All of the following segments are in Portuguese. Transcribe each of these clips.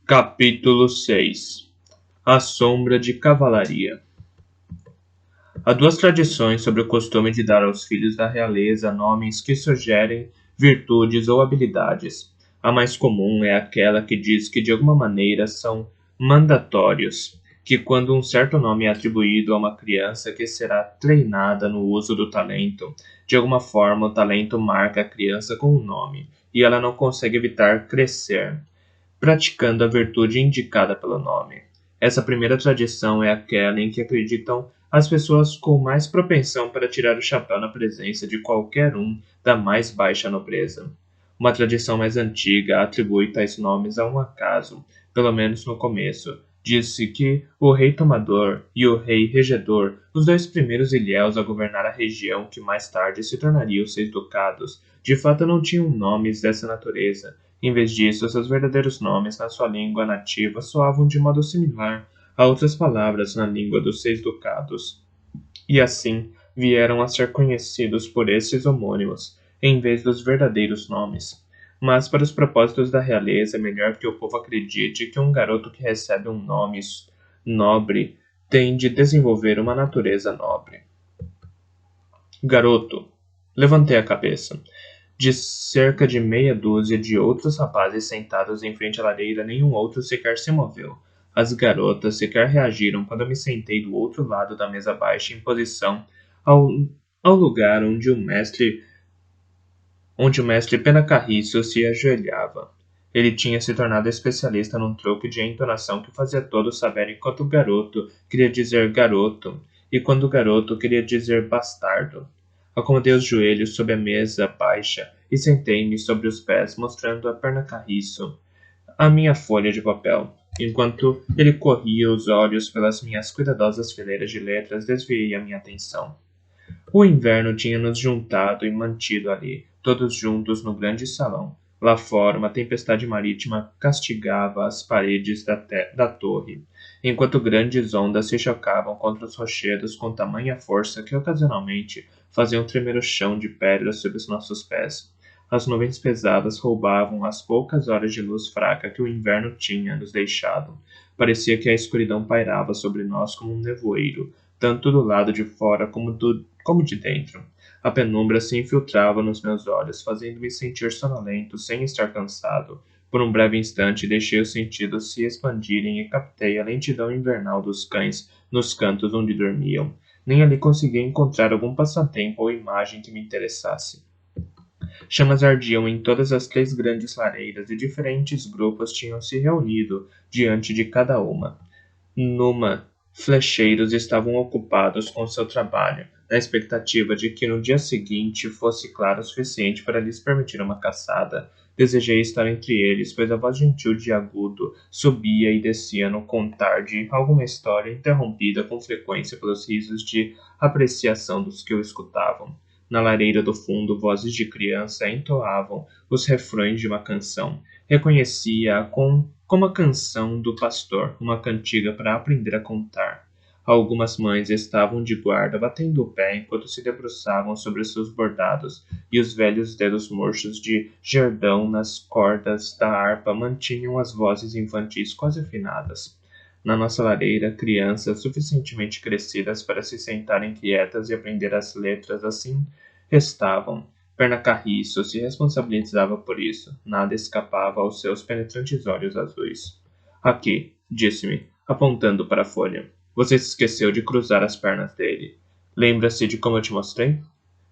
Capítulo 6. A sombra de cavalaria. Há duas tradições sobre o costume de dar aos filhos da realeza nomes que sugerem virtudes ou habilidades. A mais comum é aquela que diz que de alguma maneira são mandatórios, que quando um certo nome é atribuído a uma criança que será treinada no uso do talento, de alguma forma o talento marca a criança com um nome, e ela não consegue evitar crescer praticando a virtude indicada pelo nome. Essa primeira tradição é aquela em que acreditam as pessoas com mais propensão para tirar o chapéu na presença de qualquer um da mais baixa nobreza. Uma tradição mais antiga atribui tais nomes a um acaso, pelo menos no começo. Disse que o rei tomador e o rei regedor, os dois primeiros ilhéus a governar a região que mais tarde se tornaria os seis ducados, de fato não tinham nomes dessa natureza. Em vez disso, seus verdadeiros nomes na sua língua nativa soavam de modo similar a outras palavras na língua dos seis ducados, e assim vieram a ser conhecidos por esses homônimos, em vez dos verdadeiros nomes. Mas para os propósitos da realeza é melhor que o povo acredite que um garoto que recebe um nome nobre tem de desenvolver uma natureza nobre. Garoto. Levantei a cabeça. De cerca de meia dúzia de outros rapazes sentados em frente à lareira, nenhum outro sequer se moveu. As garotas sequer reagiram quando me sentei do outro lado da mesa baixa em posição ao lugar onde o mestre Penacarriço se ajoelhava. Ele tinha se tornado especialista num truque de entonação que fazia todos saberem quando o garoto queria dizer garoto e quando o garoto queria dizer bastardo. Acomodei os joelhos sob a mesa baixa e sentei-me sobre os pés, mostrando a Penacarriço a minha folha de papel. Enquanto ele corria os olhos pelas minhas cuidadosas fileiras de letras, desviei a minha atenção. O inverno tinha nos juntado e mantido ali, todos juntos no grande salão. Lá fora, uma tempestade marítima castigava as paredes da torre, enquanto grandes ondas se chocavam contra os rochedos com tamanha força que ocasionalmente faziam tremer o chão de pedra sob os nossos pés. As nuvens pesadas roubavam as poucas horas de luz fraca que o inverno tinha nos deixado. Parecia que a escuridão pairava sobre nós como um nevoeiro, tanto do lado de fora como de dentro. A penumbra se infiltrava nos meus olhos, fazendo-me sentir sonolento sem estar cansado. Por um breve instante deixei os sentidos se expandirem e captei a lentidão invernal dos cães nos cantos onde dormiam. Nem ali consegui encontrar algum passatempo ou imagem que me interessasse. Chamas ardiam em todas as 3 grandes lareiras e diferentes grupos tinham se reunido diante de cada uma. Numa, flecheiros estavam ocupados com seu trabalho, na expectativa de que no dia seguinte fosse claro o suficiente para lhes permitir uma caçada. Desejei estar entre eles, pois a voz gentil de agudo subia e descia no contar de alguma história interrompida com frequência pelos risos de apreciação dos que o escutavam. Na lareira do fundo, vozes de criança entoavam os refrões de uma canção. Reconhecia-a como a canção do pastor, uma cantiga para aprender a contar. Algumas mães estavam de guarda, batendo o pé enquanto se debruçavam sobre seus bordados, e os velhos dedos murchos de Jerdão nas cordas da harpa mantinham as vozes infantis quase afinadas. Na nossa lareira, crianças suficientemente crescidas para se sentarem quietas e aprender as letras assim estavam. Penacarriço se responsabilizava por isso. Nada escapava aos seus penetrantes olhos azuis. Aqui, disse-me, apontando para a folha. Você se esqueceu de cruzar as pernas dele. Lembra-se de como eu te mostrei?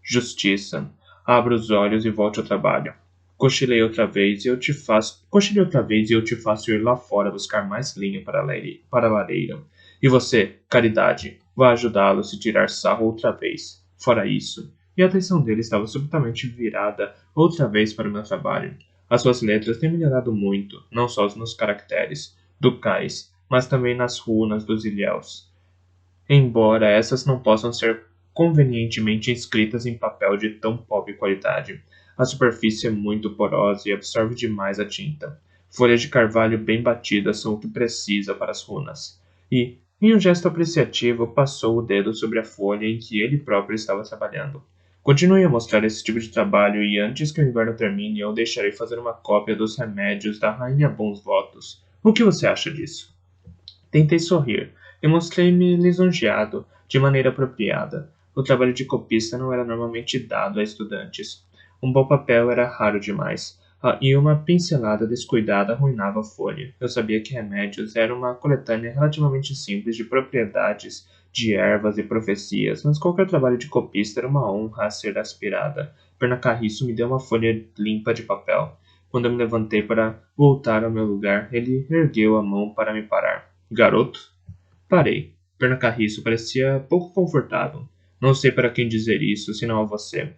Justiça. Abra os olhos e volte ao trabalho. Cochilei outra vez e eu te faço ir lá fora buscar mais linha para a lareira. E você, Caridade, vá ajudá-lo a se tirar sarro outra vez. Fora isso. E a atenção dele estava subitamente virada outra vez para o meu trabalho. As suas letras têm melhorado muito, não só nos caracteres ducais, mas também nas runas dos ilhéus. Embora essas não possam ser convenientemente escritas em papel de tão pobre qualidade. A superfície é muito porosa e absorve demais a tinta. Folhas de carvalho bem batidas são o que precisa para as runas. E, em um gesto apreciativo, passou o dedo sobre a folha em que ele próprio estava trabalhando. Continue a mostrar esse tipo de trabalho e antes que o inverno termine eu deixarei fazer uma cópia dos remédios da Rainha Bons Votos. O que você acha disso? Tentei sorrir e mostrei-me lisonjeado de maneira apropriada. O trabalho de copista não era normalmente dado a estudantes. Um bom papel era raro demais, e uma pincelada descuidada arruinava a folha. Eu sabia que remédios era uma coletânea relativamente simples de propriedades, de ervas e profecias, mas qualquer trabalho de copista era uma honra a ser aspirada. Pernacarriço me deu uma folha limpa de papel. Quando eu me levantei para voltar ao meu lugar, ele ergueu a mão para me parar. Garoto? Parei. Pernacarriço parecia pouco confortável. Não sei para quem dizer isso, senão a você.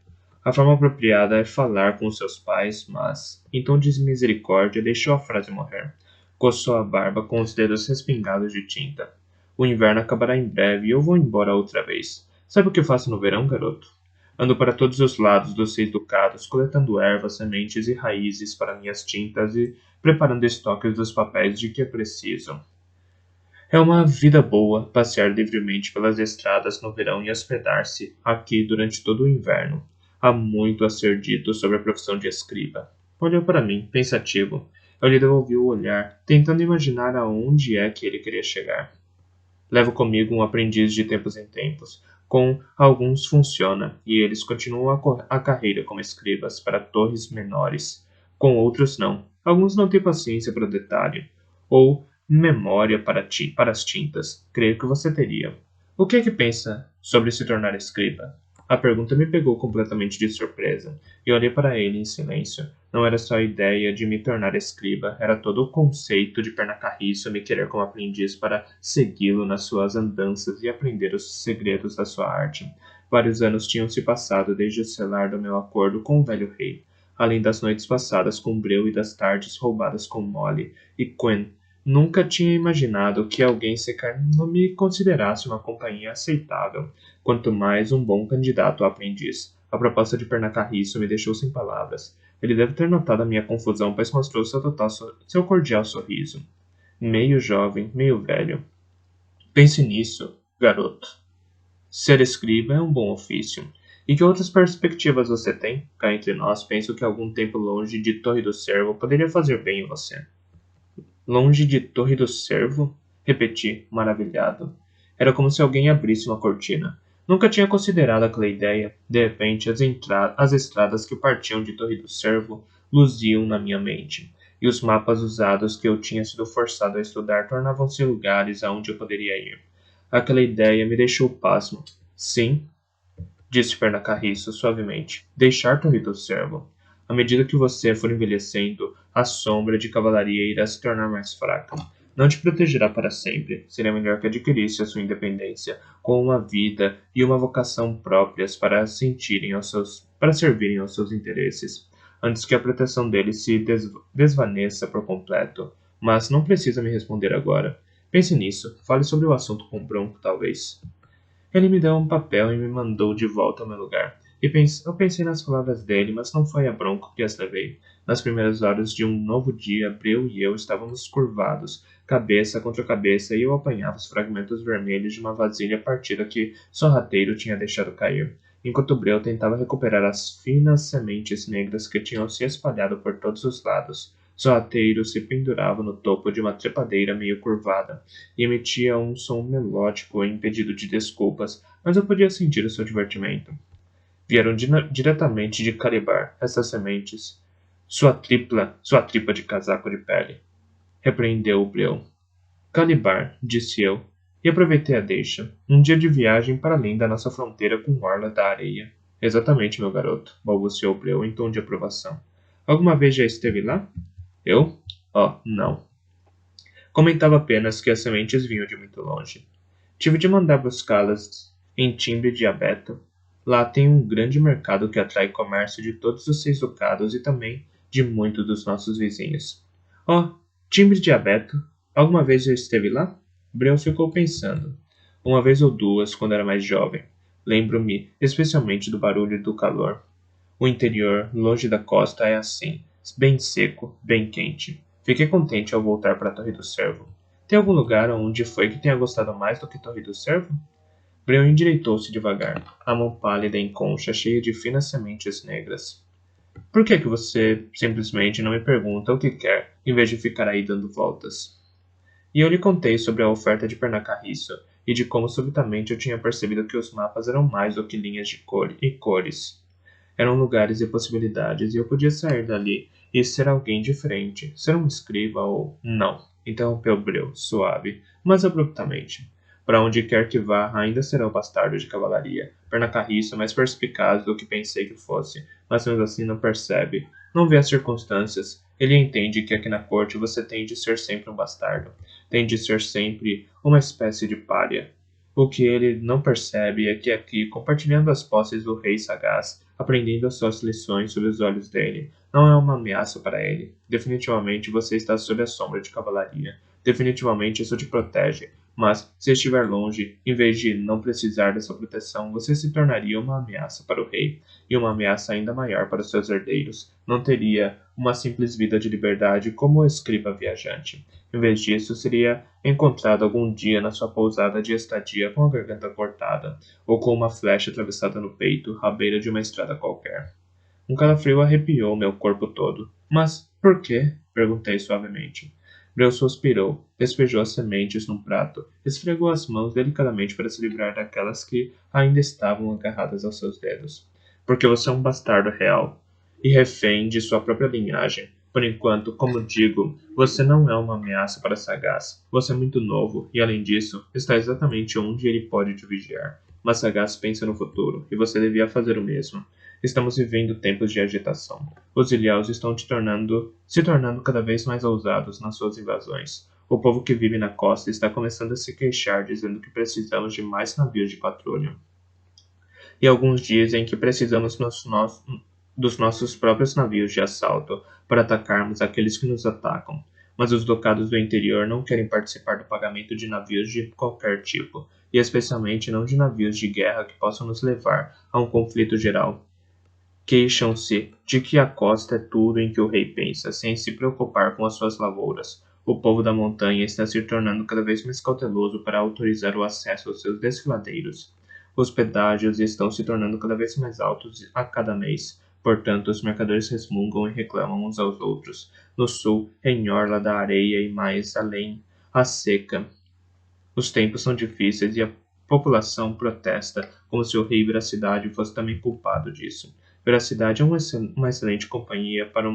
A forma apropriada é falar com seus pais, mas, em tom de misericórdia, deixou a frase morrer. Coçou a barba com os dedos respingados de tinta. O inverno acabará em breve e eu vou embora outra vez. Sabe o que faço no verão, garoto? Ando para todos os lados dos 6 ducados, coletando ervas, sementes e raízes para minhas tintas e preparando estoques dos papéis de que preciso. É uma vida boa passear livremente pelas estradas no verão e hospedar-se aqui durante todo o inverno. Há muito a ser dito sobre a profissão de escriba. Olhou para mim, pensativo. Eu lhe devolvi o olhar, tentando imaginar aonde é que ele queria chegar. Levo comigo um aprendiz de tempos em tempos. Com alguns funciona, e eles continuam a carreira como escribas para torres menores. Com outros não. Alguns não têm paciência para o detalhe. Ou memória para as tintas. Creio que você teria. O que é que pensa sobre se tornar escriba? A pergunta me pegou completamente de surpresa, e olhei para ele em silêncio. Não era só a ideia de me tornar escriba, era todo o conceito de Pernacarriço me querer como aprendiz para segui-lo nas suas andanças e aprender os segredos da sua arte. Vários anos tinham se passado desde o selar do meu acordo com o velho rei, além das noites passadas com Breu e das tardes roubadas com Molly e Quen. Nunca tinha imaginado que alguém sequer não me considerasse uma companhia aceitável, quanto mais um bom candidato a aprendiz. A proposta de Pernacarriço me deixou sem palavras. Ele deve ter notado a minha confusão, pois mostrou seu cordial sorriso. Meio jovem, meio velho. Pense nisso, garoto. Ser escriba é um bom ofício. E que outras perspectivas você tem? Cá entre nós, penso que algum tempo longe de Torre do Cervo poderia fazer bem em você. Longe de Torre do Cervo? Repeti, maravilhado. Era como se alguém abrisse uma cortina. Nunca tinha considerado aquela ideia. De repente, as estradas que partiam de Torre do Cervo luziam na minha mente, e os mapas usados que eu tinha sido forçado a estudar tornavam-se lugares aonde eu poderia ir. Aquela ideia me deixou pasmo. Sim, disse Pernacarriço suavemente, deixar Torre do Cervo. À medida que você for envelhecendo, a sombra de cavalaria irá se tornar mais fraca. Não te protegerá para sempre. Seria melhor que adquirisse a sua independência, com uma vida e uma vocação próprias para servirem aos seus interesses, antes que a proteção dele se desvaneça por completo. Mas não precisa me responder agora. Pense nisso. Fale sobre o assunto com Bronco, talvez. Ele me deu um papel e me mandou de volta ao meu lugar. Eu pensei nas palavras dele, mas não foi a Bronco que as levei. Nas primeiras horas de um novo dia, Breu e eu estávamos curvados, cabeça contra cabeça, e eu apanhava os fragmentos vermelhos de uma vasilha partida que Sorrateiro tinha deixado cair, enquanto Breu tentava recuperar as finas sementes negras que tinham se espalhado por todos os lados. Sorrateiro se pendurava no topo de uma trepadeira meio curvada e emitia um som melódico em pedido de desculpas, mas eu podia sentir o seu divertimento. Vieram diretamente de Calibar, essas sementes. Sua tripa de casaco de pele. Repreendeu o Breu. Calibar, disse eu, e aproveitei a deixa. Um dia de viagem para além da nossa fronteira com Orla da Areia. Exatamente, meu garoto, balbuciou Breu em tom de aprovação. Alguma vez já esteve lá? Eu? Oh, não. Comentava apenas que as sementes vinham de muito longe. Tive de mandar buscá-las em Timbre de Abeto. Lá tem um grande mercado que atrai comércio de todos os 6 ducados e também de muitos dos nossos vizinhos. Oh, Timbre de Abeto. Alguma vez já esteve lá? Breu ficou pensando. Uma vez ou duas, quando era mais jovem. Lembro-me especialmente do barulho e do calor. O interior, longe da costa, é assim, bem seco, bem quente. Fiquei contente ao voltar para a Torre do Cervo. Tem algum lugar onde foi que tenha gostado mais do que Torre do Cervo? Breu endireitou-se devagar, a mão pálida em concha cheia de finas sementes negras. Por que você simplesmente não me pergunta o que quer, em vez de ficar aí dando voltas? E eu lhe contei sobre a oferta de Pernacarriço, e de como subitamente eu tinha percebido que os mapas eram mais do que linhas de cor e cores. Eram lugares e possibilidades, e eu podia sair dali e ser alguém diferente, ser um escriba ou... Não, interrompeu Breu, suave, mas abruptamente. Para onde quer que vá, ainda será o bastardo de cavalaria. Pernacarriço é mais perspicaz do que pensei que fosse, mas mesmo assim não percebe. Não vê as circunstâncias. Ele entende que aqui na corte você tem de ser sempre um bastardo. Tem de ser sempre uma espécie de pária. O que ele não percebe é que aqui, compartilhando as posses do rei sagaz, aprendendo as suas lições sob os olhos dele, não é uma ameaça para ele. Definitivamente você está sob a sombra de cavalaria. Definitivamente isso te protege. Mas, se estiver longe, em vez de não precisar dessa proteção, você se tornaria uma ameaça para o rei, e uma ameaça ainda maior para os seus herdeiros. Não teria uma simples vida de liberdade como o escriba viajante. Em vez disso, seria encontrado algum dia na sua pousada de estadia com a garganta cortada, ou com uma flecha atravessada no peito, à beira de uma estrada qualquer. Um calafrio arrepiou meu corpo todo. Mas por quê? Perguntei suavemente. Breu suspirou, despejou as sementes num prato, esfregou as mãos delicadamente para se livrar daquelas que ainda estavam agarradas aos seus dedos. Porque você é um bastardo real, e refém de sua própria linhagem. Por enquanto, como digo, você não é uma ameaça para Sagaz. Você é muito novo, e além disso, está exatamente onde ele pode te vigiar. Mas Sagaz pensa no futuro, e você devia fazer o mesmo. Estamos vivendo tempos de agitação. Os ilhaus estão se tornando cada vez mais ousados nas suas invasões. O povo que vive na costa está começando a se queixar, dizendo que precisamos de mais navios de patrulha. E alguns dizem que precisamos dos nossos próprios navios de assalto para atacarmos aqueles que nos atacam. Mas os ducados do interior não querem participar do pagamento de navios de qualquer tipo, e especialmente não de navios de guerra que possam nos levar a um conflito geral. Queixam-se de que a costa é tudo em que o rei pensa, sem se preocupar com as suas lavouras. O povo da montanha está se tornando cada vez mais cauteloso para autorizar o acesso aos seus desfiladeiros. Os pedágios estão se tornando cada vez mais altos a cada mês. Portanto, os mercadores resmungam e reclamam uns aos outros. No sul, em Orla da Areia e mais além, a seca. Os tempos são difíceis e a população protesta, como se o rei Veracidade fosse também culpado disso. Veracidade é uma excelente companhia para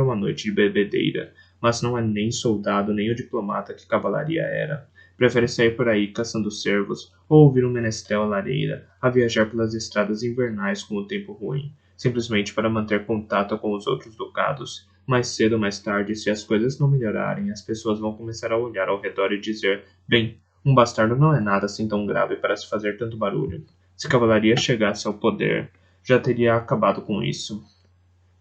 uma noite de bebedeira, mas não é nem soldado nem o diplomata que cavalaria era. Prefere sair por aí caçando cervos ou ouvir um menestrel à lareira, a viajar pelas estradas invernais com o tempo ruim, simplesmente para manter contato com os outros ducados. Mais cedo ou mais tarde, se as coisas não melhorarem, as pessoas vão começar a olhar ao redor e dizer: bem, um bastardo não é nada assim tão grave para se fazer tanto barulho. Se a cavalaria chegasse ao poder, já teria acabado com isso.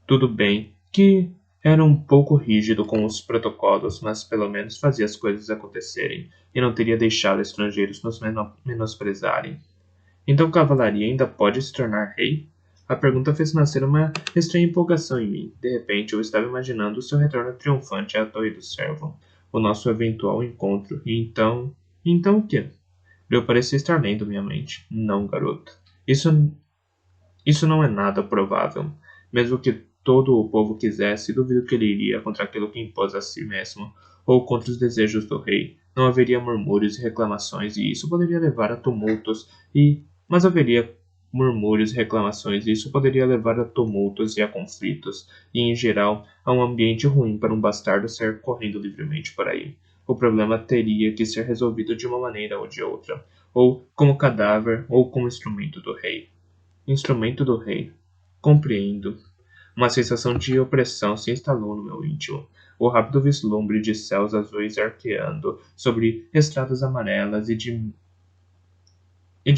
Tudo bem que era um pouco rígido com os protocolos, mas pelo menos fazia as coisas acontecerem e não teria deixado estrangeiros nos menosprezarem. Então cavalaria ainda pode se tornar rei? A pergunta fez nascer uma estranha empolgação em mim. De repente, eu estava imaginando o seu retorno triunfante à Torre do Servo, o nosso eventual encontro, e então... Então o quê? Eu parecia estar lendo minha mente. Não, garoto. Isso não é nada provável. Mesmo que todo o povo quisesse, duvido que ele iria contra aquilo que impôs a si mesmo, ou contra os desejos do rei. Não haveria murmúrios e reclamações, e isso poderia levar a tumultos, mas haveria murmúrios e reclamações, e isso poderia levar a tumultos e a conflitos, e em geral a um ambiente ruim para um bastardo sair correndo livremente por aí. O problema teria que ser resolvido de uma maneira ou de outra, ou como cadáver, ou como instrumento do rei. Instrumento do rei. Compreendo. Uma sensação de opressão se instalou no meu íntimo. O rápido vislumbre de céus azuis arqueando sobre estradas amarelas e de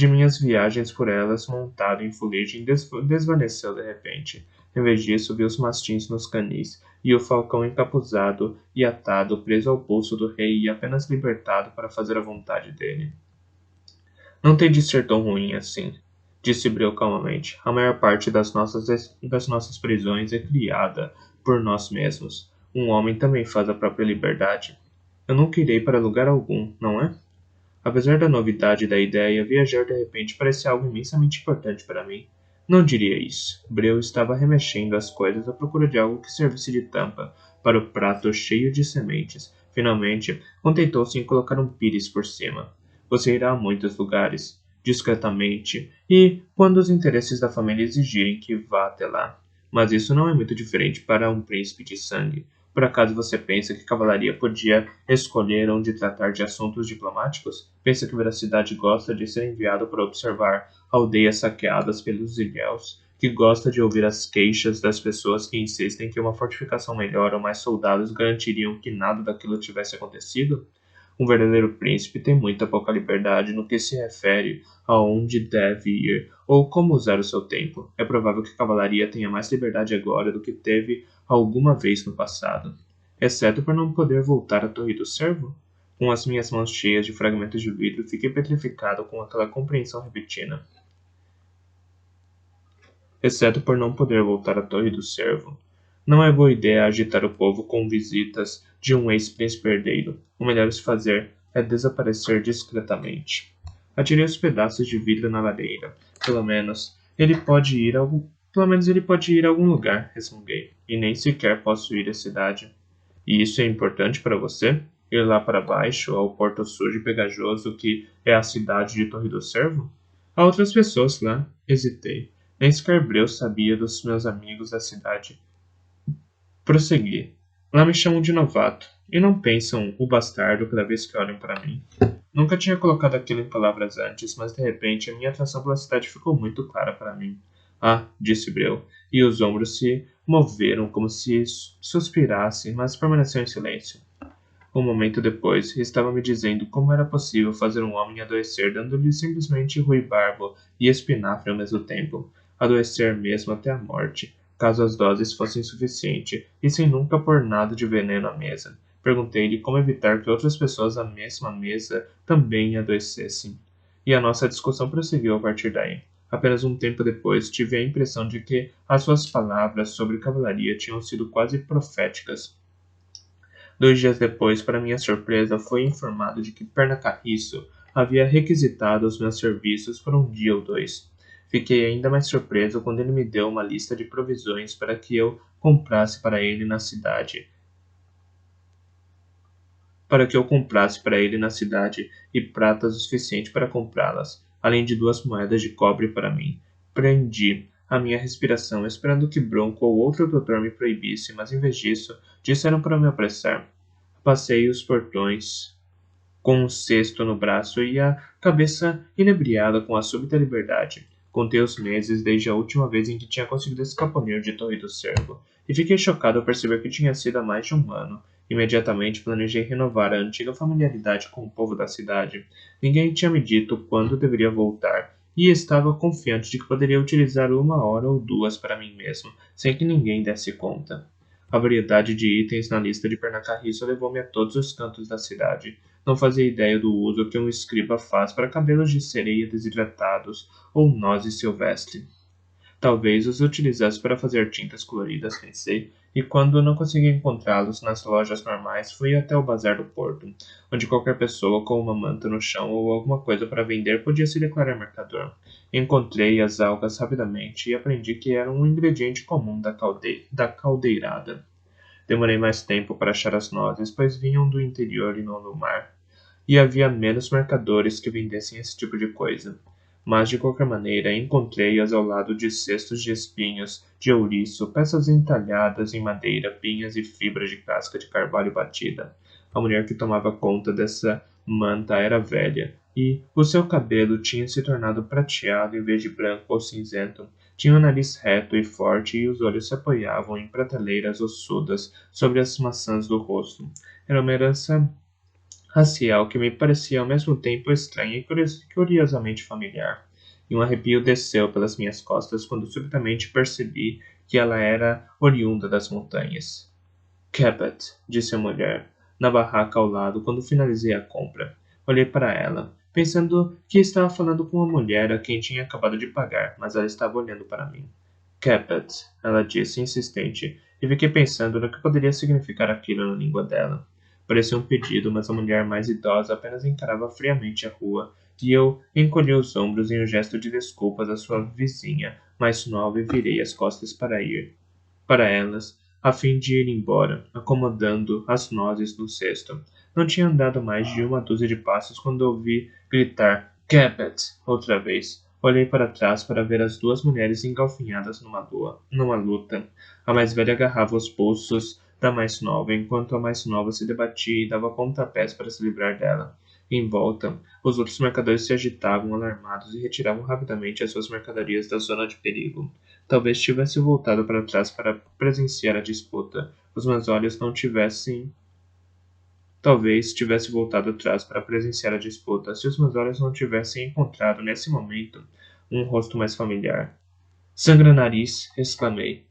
minhas viagens por elas montado em fuligem desvaneceu de repente. Em vez disso, vi os mastins nos canis, e o falcão encapuzado e atado, preso ao pulso do rei e apenas libertado para fazer a vontade dele. Não tem de ser tão ruim assim, disse Breu calmamente. A maior parte das nossas prisões é criada por nós mesmos. Um homem também faz a própria liberdade. Eu nunca irei para lugar algum, não é? Apesar da novidade da ideia, viajar de repente parecia algo imensamente importante para mim. Não diria isso. Breu estava remexendo as coisas à procura de algo que servisse de tampa para o prato cheio de sementes. Finalmente, contentou-se em colocar um pires por cima. Você irá a muitos lugares, discretamente, e quando os interesses da família exigirem que vá até lá. Mas isso não é muito diferente para um príncipe de sangue. Por acaso você pensa que cavalaria podia escolher onde tratar de assuntos diplomáticos? Pensa que Veracidade gosta de ser enviado para observar aldeias saqueadas pelos ilhéus, que gosta de ouvir as queixas das pessoas que insistem que uma fortificação melhor ou mais soldados garantiriam que nada daquilo tivesse acontecido? Um verdadeiro príncipe tem muita pouca liberdade no que se refere a onde deve ir ou como usar o seu tempo. É provável que a cavalaria tenha mais liberdade agora do que teve alguma vez no passado, exceto por não poder voltar à Torre do Cervo. Com as minhas mãos cheias de fragmentos de vidro, fiquei petrificado com aquela compreensão repentina. Exceto por não poder voltar à Torre do Cervo. Não é boa ideia agitar o povo com visitas de um ex-príncipe herdeiro. O melhor a se fazer é desaparecer discretamente. Atirei os pedaços de vidro na lareira. Pelo menos ele pode ir a algum lugar, resmunguei. E nem sequer posso ir à cidade. E isso é importante para você? Ir lá para baixo, ao porto sujo e pegajoso que é a cidade de Torre do Cervo? Há outras pessoas lá. Hesitei. Nem sequer Breu sabia dos meus amigos da cidade. Prossegui. Lá me chamam de novato, e não pensam o bastardo cada vez que olham para mim. Nunca tinha colocado aquilo em palavras antes, mas de repente a minha atração pela cidade ficou muito clara para mim. Ah, disse Breu, e os ombros se moveram como se suspirasse, mas permaneceu em silêncio. Um momento depois, estava me dizendo como era possível fazer um homem adoecer dando-lhe simplesmente ruibarbo e espinafre ao mesmo tempo. Adoecer mesmo até a morte, caso as doses fossem suficientes, e sem nunca pôr nada de veneno à mesa. Perguntei-lhe como evitar que outras pessoas à mesma mesa também adoecessem. E a nossa discussão prosseguiu a partir daí. Apenas um tempo depois, tive a impressão de que as suas palavras sobre cavalaria tinham sido quase proféticas. 2 dias depois, para minha surpresa, fui informado de que Pernacarriço havia requisitado os meus serviços por um dia ou 2. Fiquei ainda mais surpreso quando ele me deu uma lista de provisões para que eu comprasse para ele na cidade. E prata o suficiente para comprá-las, além de 2 moedas de cobre para mim. Prendi a minha respiração, esperando que Bronco ou outro doutor me proibisse, mas em vez disso, disseram para me apressar. Passei os portões com um cesto no braço e a cabeça inebriada com a súbita liberdade. Contei os meses desde a última vez em que tinha conseguido escaponir de Torre do Cervo, e fiquei chocado ao perceber que tinha sido há mais de um ano. Imediatamente planejei renovar a antiga familiaridade com o povo da cidade. Ninguém tinha me dito quando deveria voltar, e estava confiante de que poderia utilizar 1 hora ou 2 para mim mesmo, sem que ninguém desse conta. A variedade de itens na lista de Pernacarriço levou-me a todos os cantos da cidade. Não fazia ideia do uso que um escriba faz para cabelos de sereia desidratados ou nozes silvestres. Talvez os utilizasse para fazer tintas coloridas, pensei, e quando não consegui encontrá-los nas lojas normais, fui até o bazar do porto, onde qualquer pessoa com uma manta no chão ou alguma coisa para vender podia se declarar mercador. Encontrei as algas rapidamente e aprendi que eram um ingrediente comum da caldeirada. Demorei mais tempo para achar as nozes, pois vinham do interior e não do mar, e havia menos mercadores que vendessem esse tipo de coisa. Mas, de qualquer maneira, encontrei-as ao lado de cestos de espinhos, de ouriço, peças entalhadas em madeira, pinhas e fibras de casca de carvalho batida. A mulher que tomava conta dessa manta era velha, e o seu cabelo tinha se tornado prateado em vez de branco ou cinzento. Tinha o nariz reto e forte e os olhos se apoiavam em prateleiras ossudas sobre as maçãs do rosto. Era uma herança racial que me parecia ao mesmo tempo estranha e curiosamente familiar. E um arrepio desceu pelas minhas costas quando subitamente percebi que ela era oriunda das montanhas. Cabot, disse a mulher, na barraca ao lado quando finalizei a compra. Olhei para ela, pensando que estava falando com uma mulher a quem tinha acabado de pagar, mas ela estava olhando para mim. Cabot, ela disse, insistente, e fiquei pensando no que poderia significar aquilo na língua dela. Parecia um pedido, mas a mulher mais idosa apenas encarava friamente a rua, e eu encolhi os ombros em um gesto de desculpas à sua vizinha, mais nova e virei as costas para elas, a fim de ir embora, acomodando as nozes no cesto. Não tinha andado mais de uma dúzia de passos quando ouvi gritar Cabot outra vez. Olhei para trás para ver as duas mulheres engalfinhadas numa luta. A mais velha agarrava os pulsos da mais nova, enquanto a mais nova se debatia e dava pontapés para se livrar dela. Em volta, os outros mercadores se agitavam alarmados e retiravam rapidamente as suas mercadorias da zona de perigo. Talvez tivesse voltado para trás para presenciar a disputa. Os meus olhos não tivessem. Talvez tivesse voltado atrás para presenciar a disputa se os meus olhos não tivessem encontrado, nesse momento, um rosto mais familiar. Sangra-nariz! Exclamei.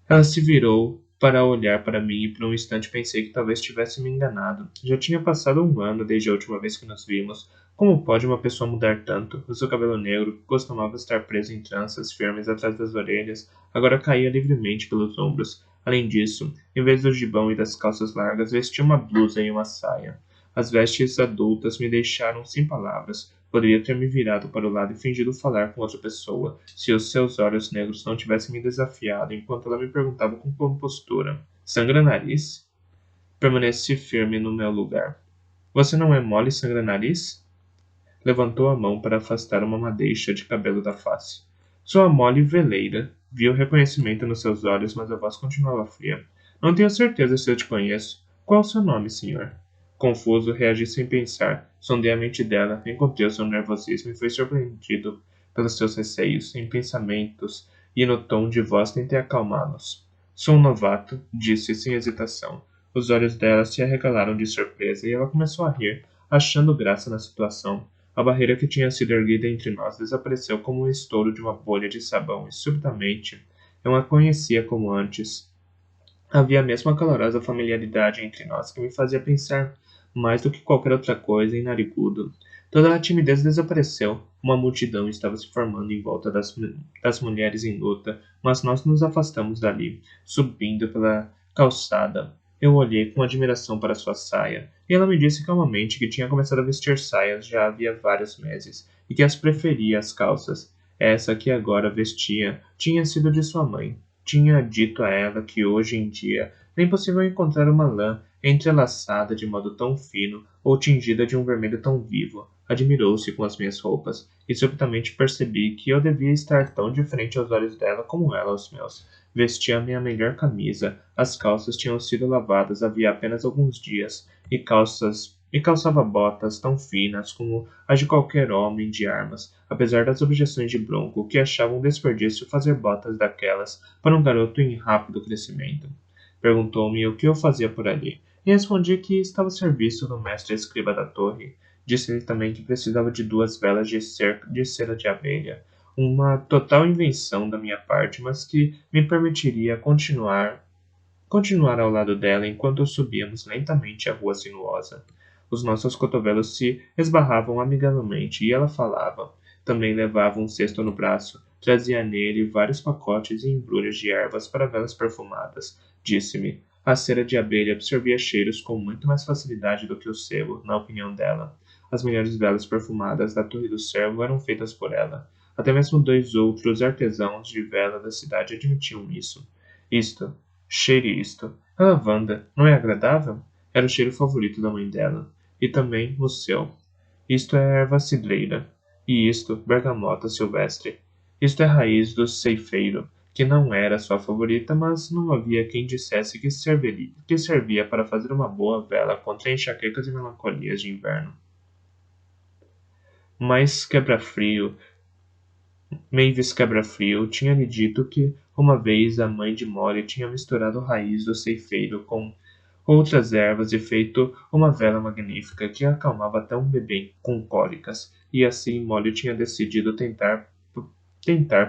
Ela se virou para olhar para mim e por um instante pensei que talvez tivesse me enganado. Já tinha passado um ano desde a última vez que nos vimos. Como pode uma pessoa mudar tanto? O seu cabelo negro, que costumava estar preso em tranças firmes atrás das orelhas, agora caía livremente pelos ombros. Além disso, em vez do gibão e das calças largas, vestia uma blusa e uma saia. As vestes adultas me deixaram sem palavras. Poderia ter me virado para o lado e fingido falar com outra pessoa, se os seus olhos negros não tivessem me desafiado enquanto ela me perguntava com compostura: Sangra-nariz? Permaneci firme no meu lugar. Você não é mole, sangra-nariz? Levantou a mão para afastar uma madeixa de cabelo da face. Sou a mole veleira. Vi o reconhecimento nos seus olhos, mas a voz continuava fria. Não tenho certeza se eu te conheço. Qual o seu nome, senhor? Confuso, reagi sem pensar. Sondei a mente dela, encontrei o seu nervosismo e fui surpreendido pelos seus receios, em pensamentos, e no tom de voz tentei acalmá-los. Sou um novato, disse sem hesitação. Os olhos dela se arregalaram de surpresa e ela começou a rir, achando graça na situação. A barreira que tinha sido erguida entre nós desapareceu como um estouro de uma bolha de sabão e, subitamente, eu a conhecia como antes. Havia a mesma calorosa familiaridade entre nós que me fazia pensar mais do que qualquer outra coisa em narigudo. Toda a timidez desapareceu. Uma multidão estava se formando em volta das mulheres em luta, mas nós nos afastamos dali, subindo pela calçada. Eu olhei com admiração para sua saia, e ela me disse calmamente que tinha começado a vestir saias já havia vários meses, e que as preferia às calças. Essa que agora vestia tinha sido de sua mãe. Tinha dito a ela que hoje em dia era impossível encontrar uma lã entrelaçada de modo tão fino ou tingida de um vermelho tão vivo. Admirou-se com as minhas roupas, e subitamente percebi que eu devia estar tão de frente aos olhos dela como ela aos meus. Vestia a minha melhor camisa, as calças tinham sido lavadas havia apenas alguns dias, e calçava botas tão finas como as de qualquer homem de armas, apesar das objeções de Bronco, que achava um desperdício fazer botas daquelas para um garoto em rápido crescimento. Perguntou-me o que eu fazia por ali, e respondi que estava a serviço do mestre escriba da torre. Disse-lhe também que precisava de 2 velas de cera de abelha, uma total invenção da minha parte, mas que me permitiria continuar ao lado dela enquanto subíamos lentamente a rua sinuosa. Os nossos cotovelos se esbarravam amigavelmente e ela falava. Também levava um cesto no braço, trazia nele vários pacotes e embrulhos de ervas para velas perfumadas. Disse-me, a cera de abelha absorvia cheiros com muito mais facilidade do que o sebo, na opinião dela. As melhores velas perfumadas da Torre do Cervo eram feitas por ela. Até mesmo 2 outros artesãos de vela da cidade admitiam isso. Isto, cheire isto. A lavanda, não é agradável? Era o cheiro favorito da mãe dela. E também o seu. Isto é erva cidreira. E isto, bergamota silvestre. Isto é raiz do ceifeiro, que não era sua favorita, mas não havia quem dissesse que servia para fazer uma boa vela contra enxaquecas e melancolias de inverno. Mas Mavis Quebra-Frio tinha-lhe dito que uma vez a mãe de Molly tinha misturado a raiz do ceifeiro com outras ervas e feito uma vela magnífica que acalmava até um bebê com cólicas, e assim Molly tinha decidido tentar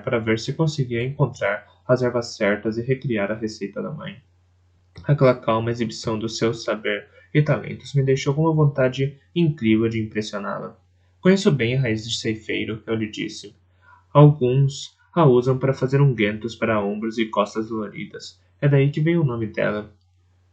para ver se conseguia encontrar as ervas certas e recriar a receita da mãe. Aquela calma exibição do seu saber e talentos me deixou com uma vontade incrível de impressioná-la. Conheço bem a raiz de ceifeiro, eu lhe disse. Alguns a usam para fazer ungüentos para ombros e costas doloridas. É daí que vem o nome dela.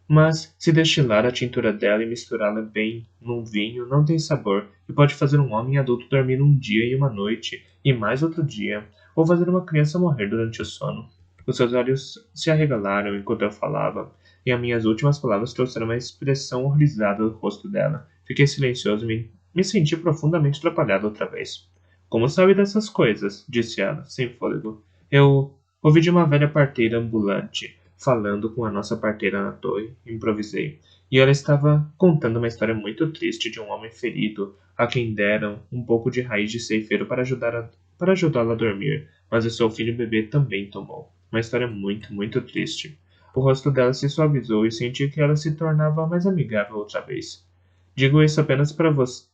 Mas, se destilar a tintura dela e misturá-la bem num vinho, não tem sabor, e pode fazer um homem adulto dormir um dia e uma noite, e mais outro dia, ou fazer uma criança morrer durante o sono. Os seus olhos se arregalaram enquanto eu falava, e as minhas últimas palavras trouxeram uma expressão horrorizada no rosto dela. Fiquei silencioso e me senti profundamente atrapalhado outra vez. Como sabe dessas coisas? Disse ela, sem fôlego. Eu ouvi de uma velha parteira ambulante, falando com a nossa parteira na torre. Improvisei. E ela estava contando uma história muito triste de um homem ferido, a quem deram um pouco de raiz de ceifeiro para ajudá-la a dormir, mas o seu filho bebê também tomou. Uma história muito, muito triste. O rosto dela se suavizou e senti que ela se tornava mais amigável outra vez. Digo isso apenas para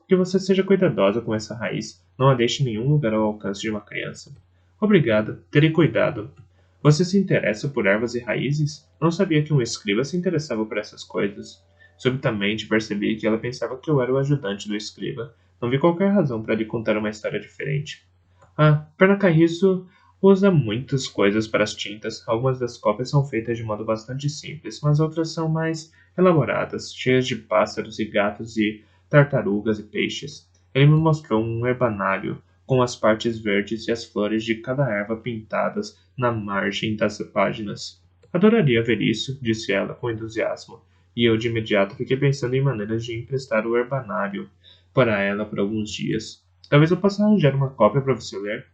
que você seja cuidadosa com essa raiz. Não a deixe em nenhum lugar ao alcance de uma criança. Obrigada, terei cuidado. Você se interessa por ervas e raízes? Não sabia que um escriba se interessava por essas coisas. Subitamente percebi que ela pensava que eu era o ajudante do escriba. Não vi qualquer razão para lhe contar uma história diferente. Pernacarriço usa muitas coisas para as tintas. Algumas das cópias são feitas de modo bastante simples, mas outras são mais elaboradas, cheias de pássaros e gatos e tartarugas e peixes. Ele me mostrou um herbanário com as partes verdes e as flores de cada erva pintadas na margem das páginas. Adoraria ver isso, disse ela com entusiasmo, e eu de imediato fiquei pensando em maneiras de emprestar o herbanário para ela por alguns dias. Talvez eu possa arranjar uma cópia para você ler.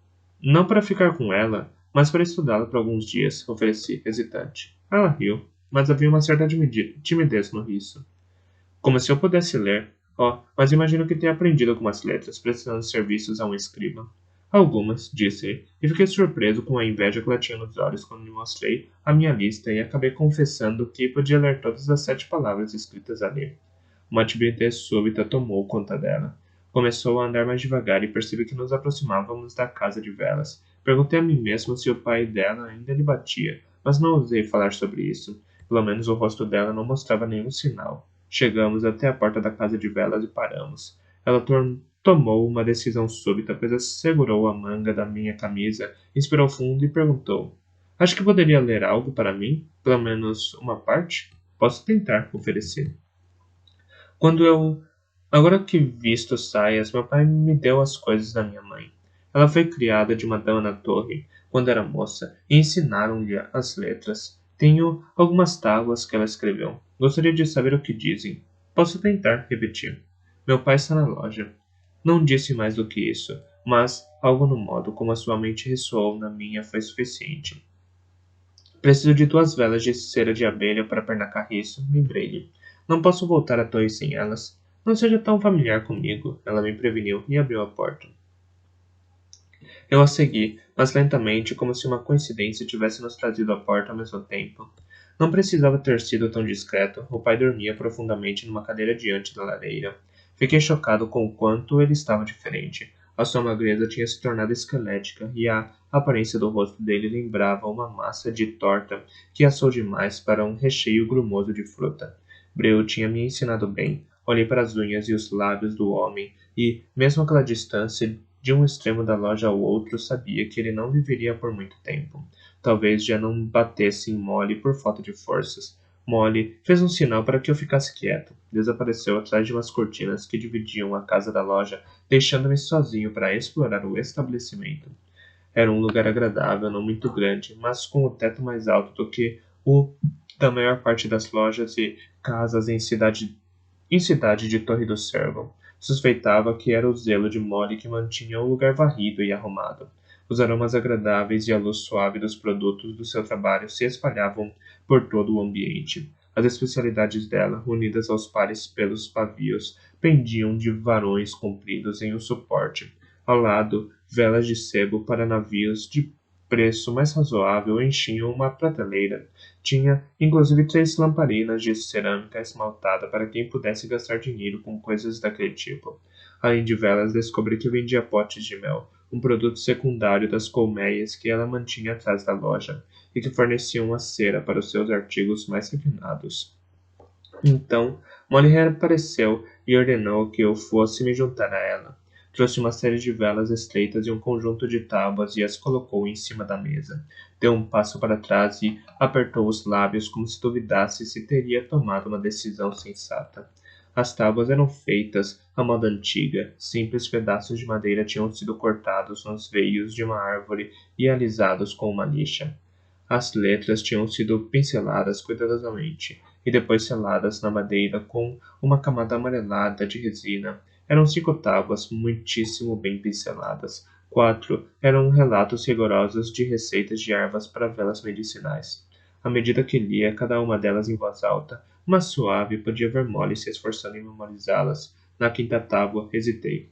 Não para ficar com ela, mas para estudá-la por alguns dias, ofereci, hesitante. Ela riu, mas havia uma certa timidez no riso. Como se eu pudesse ler. Mas imagino que tenha aprendido algumas letras, prestando serviços a um escriba. Algumas, disse, e fiquei surpreso com a inveja que ela tinha nos olhos quando lhe mostrei a minha lista e acabei confessando que podia ler todas as 7 palavras escritas ali. Uma timidez súbita tomou conta dela. Começou a andar mais devagar e percebi que nos aproximávamos da casa de velas. Perguntei a mim mesmo se o pai dela ainda lhe batia, mas não ousei falar sobre isso. Pelo menos o rosto dela não mostrava nenhum sinal. Chegamos até a porta da casa de velas e paramos. Ela tomou uma decisão súbita, pois segurou a manga da minha camisa, inspirou fundo e perguntou: Acho que poderia ler algo para mim? Pelo menos uma parte? Posso tentar, ofereci. Quando eu Agora que visto saias, meu pai me deu as coisas da minha mãe. Ela foi criada de uma dama na torre, quando era moça, e ensinaram-lhe as letras. Tenho algumas tábuas que ela escreveu. Gostaria de saber o que dizem. Posso tentar, repetir. Meu pai está na loja. Não disse mais do que isso, mas algo no modo como a sua mente ressoou na minha foi suficiente. Preciso de 2 velas de cera de abelha para Pernacarriço, lembrei-lhe. Não posso voltar à torre sem elas. Não seja tão familiar comigo, ela me preveniu e abriu a porta. Eu a segui, mas lentamente, como se uma coincidência tivesse nos trazido à porta ao mesmo tempo. Não precisava ter sido tão discreto, o pai dormia profundamente numa cadeira diante da lareira. Fiquei chocado com o quanto ele estava diferente. A sua magreza tinha se tornado esquelética e a aparência do rosto dele lembrava uma massa de torta que assou demais para um recheio grumoso de fruta. Breu tinha me ensinado bem. Olhei para as unhas e os lábios do homem e, mesmo àquela distância, de um extremo da loja ao outro, sabia que ele não viveria por muito tempo. Talvez já não batesse em Molly por falta de forças. Molly fez um sinal para que eu ficasse quieto. Desapareceu atrás de umas cortinas que dividiam a casa da loja, deixando-me sozinho para explorar o estabelecimento. Era um lugar agradável, não muito grande, mas com o teto mais alto do que o da maior parte das lojas e casas em cidade de Torre do Servo. Suspeitava que era o zelo de Molly que mantinha o lugar varrido e arrumado. Os aromas agradáveis e a luz suave dos produtos do seu trabalho se espalhavam por todo o ambiente. As especialidades dela, unidas aos pares pelos pavios, pendiam de varões compridos em um suporte. Ao lado, velas de sebo para navios de preço mais razoável enchiam uma prateleira. Tinha, inclusive, 3 lamparinas de cerâmica esmaltada para quem pudesse gastar dinheiro com coisas daquele tipo. Além de velas, descobri que vendia potes de mel, um produto secundário das colmeias que ela mantinha atrás da loja, e que forneciam a cera para os seus artigos mais refinados. Então, Molly reapareceu e ordenou que eu fosse me juntar a ela. Trouxe uma série de velas estreitas e um conjunto de tábuas e as colocou em cima da mesa. Deu um passo para trás e apertou os lábios como se duvidasse se teria tomado uma decisão sensata. As tábuas eram feitas à moda antiga. Simples pedaços de madeira tinham sido cortados nos veios de uma árvore e alisados com uma lixa. As letras tinham sido pinceladas cuidadosamente e depois seladas na madeira com uma camada amarelada de resina. Eram 5 tábuas muitíssimo bem pinceladas. 4 eram relatos rigorosos de receitas de ervas para velas medicinais. À medida que lia cada uma delas em voz alta, uma suave podia ver Molly se esforçando em memorizá-las. Na 5ª tábua, hesitei.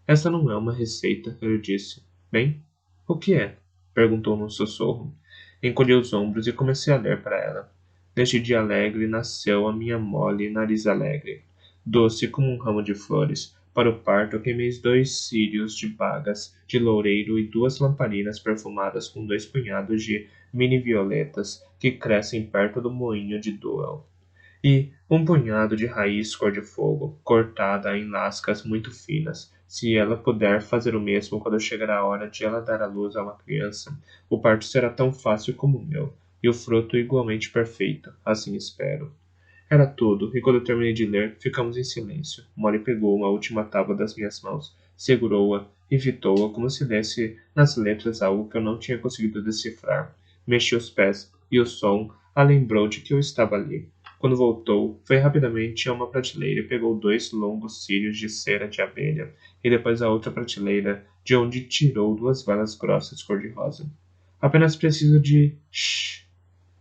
Esta não é uma receita, eu disse. Bem, o que é? Perguntou num sussurro. Encolhi os ombros e comecei a ler para ela. Neste dia alegre nasceu a minha Molly, nariz alegre, doce como um ramo de flores. Para o parto queimei 2 círios de bagas de loureiro e 2 lamparinas perfumadas com 2 punhados de mini-violetas que crescem perto do moinho de Duel. E um punhado de raiz cor-de-fogo, cortada em lascas muito finas. Se ela puder fazer o mesmo quando chegar a hora de ela dar à luz a uma criança, o parto será tão fácil como o meu, e o fruto igualmente perfeito, assim espero. Era tudo, e quando terminei de ler, ficamos em silêncio. Molly pegou uma última tábua das minhas mãos, segurou-a e fitou-a como se lesse nas letras algo que eu não tinha conseguido decifrar. Mexi os pés, e o som a lembrou de que eu estava ali. Quando voltou, foi rapidamente a uma prateleira e pegou 2 longos cílios de cera de abelha, e depois a outra prateleira, de onde tirou 2 velas grossas cor-de-rosa. Apenas preciso de... Shhh!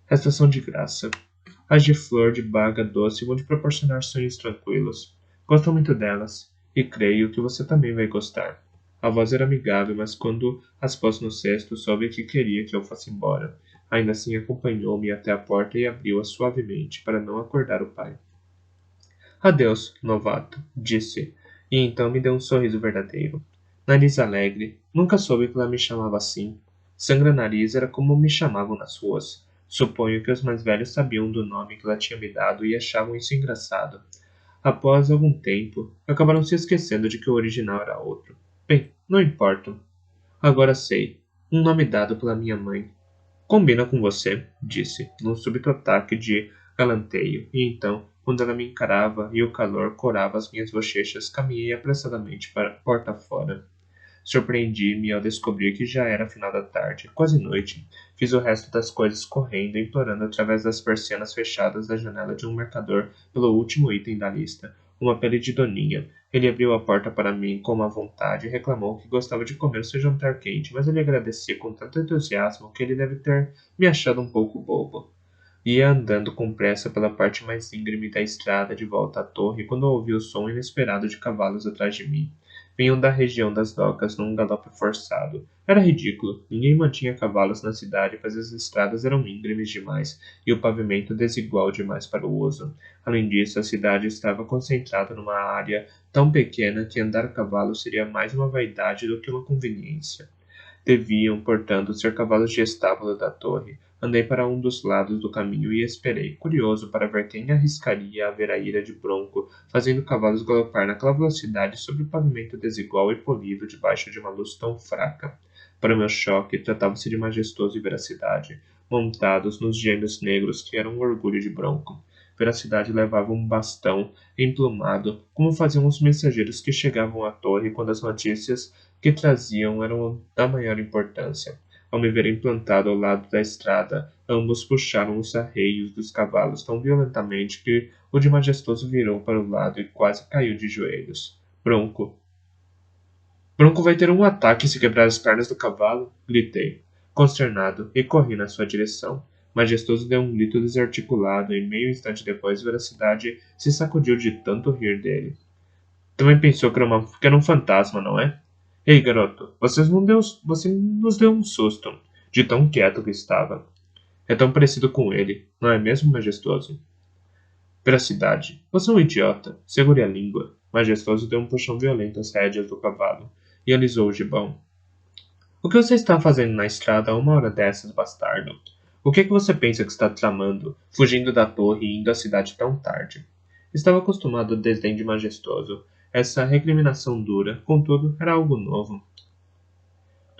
Estas são de graça. As de flor de baga doce vão te proporcionar sonhos tranquilos. Gosto muito delas, e creio que você também vai gostar. A voz era amigável, mas quando as pôs no cesto, soube que queria que eu fosse embora. Ainda assim, acompanhou-me até a porta e abriu-a suavemente, para não acordar o pai. Adeus, novato, disse, e então me deu um sorriso verdadeiro. Nariz alegre, nunca soube que ela me chamava assim. Sangra-nariz era como me chamavam nas ruas. Suponho que os mais velhos sabiam do nome que ela tinha me dado e achavam isso engraçado. Após algum tempo, acabaram se esquecendo de que o original era outro. Bem, não importa. Agora sei. Um nome dado pela minha mãe. Combina com você, disse, num súbito ataque de galanteio, e então, quando ela me encarava e o calor corava as minhas bochechas, caminhei apressadamente para a porta fora. Surpreendi-me ao descobrir que já era final da tarde, quase noite. Fiz o resto das coisas correndo, implorando através das persianas fechadas da janela de um mercador pelo último item da lista, uma pele de doninha. Ele abriu a porta para mim com uma vontade e reclamou que gostava de comer seu jantar quente, mas ele agradecia com tanto entusiasmo que ele deve ter me achado um pouco bobo. Ia andando com pressa pela parte mais íngreme da estrada de volta à torre quando ouvi o som inesperado de cavalos atrás de mim. Vinham da região das docas num galope forçado. Era ridículo. Ninguém mantinha cavalos na cidade, pois as estradas eram íngremes demais e o pavimento desigual demais para o uso. Além disso, a cidade estava concentrada numa área tão pequena que andar a cavalo seria mais uma vaidade do que uma conveniência. Deviam, portanto, ser cavalos de estábulo da torre. Andei para um dos lados do caminho e esperei, curioso para ver quem arriscaria a ver a ira de Bronco, fazendo cavalos galopar naquela velocidade sobre o pavimento desigual e polido debaixo de uma luz tão fraca. Para meu choque, tratava-se de majestoso e veracidade, montados nos gêmeos negros que eram o orgulho de Bronco. Veracidade levava um bastão emplumado, como faziam os mensageiros que chegavam à torre quando as notícias que traziam eram da maior importância. Ao me verem plantado ao lado da estrada, ambos puxaram os arreios dos cavalos tão violentamente que o de Majestoso virou para o lado e quase caiu de joelhos. Bronco. Bronco vai ter um ataque se quebrar as pernas do cavalo, gritei, consternado, e corri na sua direção. Majestoso deu um grito desarticulado e meio instante depois Veracidade se sacudiu de tanto rir dele. Também pensou que era um fantasma, não é? Ei, garoto, você nos deu um susto, de tão quieto que estava. É tão parecido com ele, não é mesmo, Majestoso? Veracidade, você é um idiota. Segure a língua. Majestoso deu um puxão violento às rédeas do cavalo e alisou o gibão. O que você está fazendo na estrada a 1 hora dessas, bastardo? O que você pensa que está tramando, fugindo da torre e indo à cidade tão tarde? Estava acostumado ao desdém de Majestoso. Essa recriminação dura, contudo, era algo novo.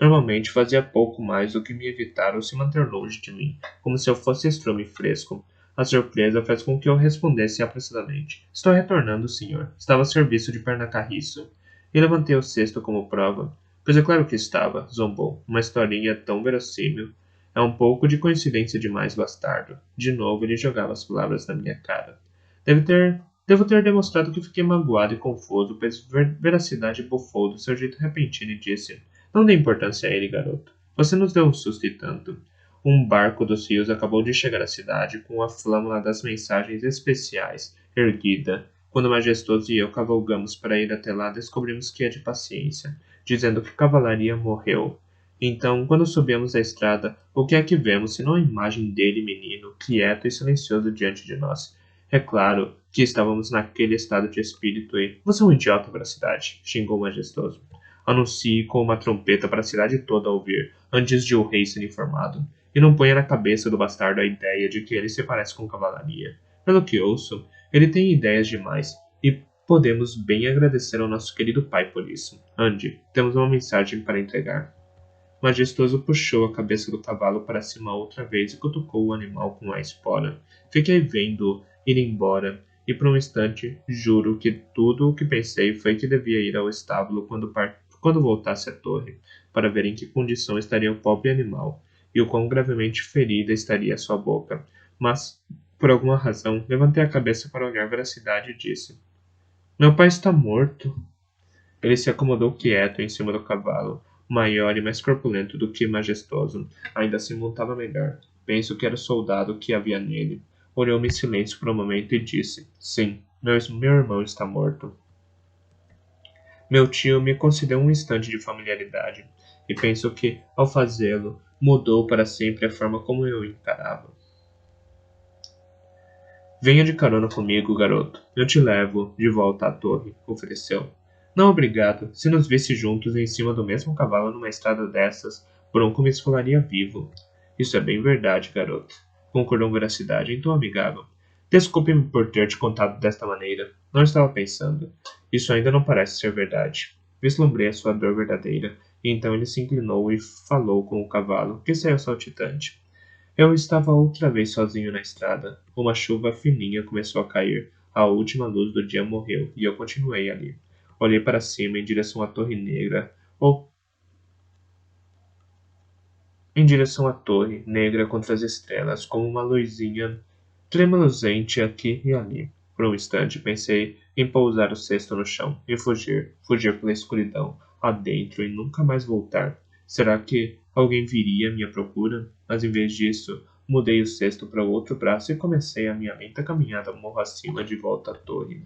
Normalmente fazia pouco mais do que me evitar ou se manter longe de mim, como se eu fosse estrume fresco. A surpresa fez com que eu respondesse apressadamente. Estou retornando, senhor. Estava a serviço de Pernacarriço. E levantei o cesto como prova. Pois é claro que estava, zombou. Uma historinha tão verossímil. É um pouco de coincidência demais, bastardo. De novo ele jogava as palavras na minha cara. Devo ter demonstrado que fiquei magoado e confuso, pois veracidade bufou do seu jeito repentino e disse: Não dê importância a ele, garoto. Você nos deu um susto e tanto. Um barco dos rios acabou de chegar à cidade com a flâmula das mensagens especiais erguida. Quando o Majestoso e eu cavalgamos para ir até lá, descobrimos que é de paciência, dizendo que a cavalaria morreu. Então, quando subimos a estrada, o que é que vemos senão a imagem dele, menino, quieto e silencioso diante de nós? É claro que estávamos naquele estado de espírito e... Você é um idiota, veracidade, xingou o Majestoso. Anuncie com uma trompeta para a cidade toda ouvir, antes de o rei ser informado. E não ponha na cabeça do bastardo a ideia de que ele se parece com cavalaria. Pelo que ouço, ele tem ideias demais, e podemos bem agradecer ao nosso querido pai por isso. Ande, temos uma mensagem para entregar. Majestoso puxou a cabeça do cavalo para cima outra vez e cutucou o animal com a espora. Fiquei vendo-o ir embora, e por um instante juro que tudo o que pensei foi que devia ir ao estábulo quando voltasse à torre, para ver em que condição estaria o pobre animal, e o quão gravemente ferida estaria a sua boca. Mas, por alguma razão, levantei a cabeça para olhar veracidade e disse: Meu pai está morto. Ele se acomodou quieto em cima do cavalo, maior e mais corpulento do que majestoso. Ainda se montava melhor. Penso que era o soldado que havia nele. Olhou-me em silêncio por um momento e disse: Sim, meu irmão está morto. Meu tio me concedeu um instante de familiaridade, e penso que, ao fazê-lo, mudou para sempre a forma como eu o encarava. Venha de carona comigo, garoto. Eu te levo de volta à torre, ofereceu. Não, obrigado. Se nos visse juntos em cima do mesmo cavalo numa estrada dessas, Bronco me esfolaria vivo. Isso é bem verdade, garoto. Concordou veracidade em tom amigável. Desculpe-me por ter te contado desta maneira. Não estava pensando. Isso ainda não parece ser verdade. Vislumbrei a sua dor verdadeira, e então ele se inclinou e falou com o cavalo, que saiu saltitante. Eu estava outra vez sozinho na estrada. Uma chuva fininha começou a cair. A última luz do dia morreu, e eu continuei ali. Olhei para cima em direção à Torre Negra, ou em direção à torre negra contra as estrelas, como uma luzinha tremulosente aqui e ali. Por um instante pensei em pousar o cesto no chão e fugir pela escuridão adentro e nunca mais voltar. Será que alguém viria à minha procura? Mas em vez disso, mudei o cesto para o outro braço e comecei a minha lenta caminhada morro acima de volta à torre.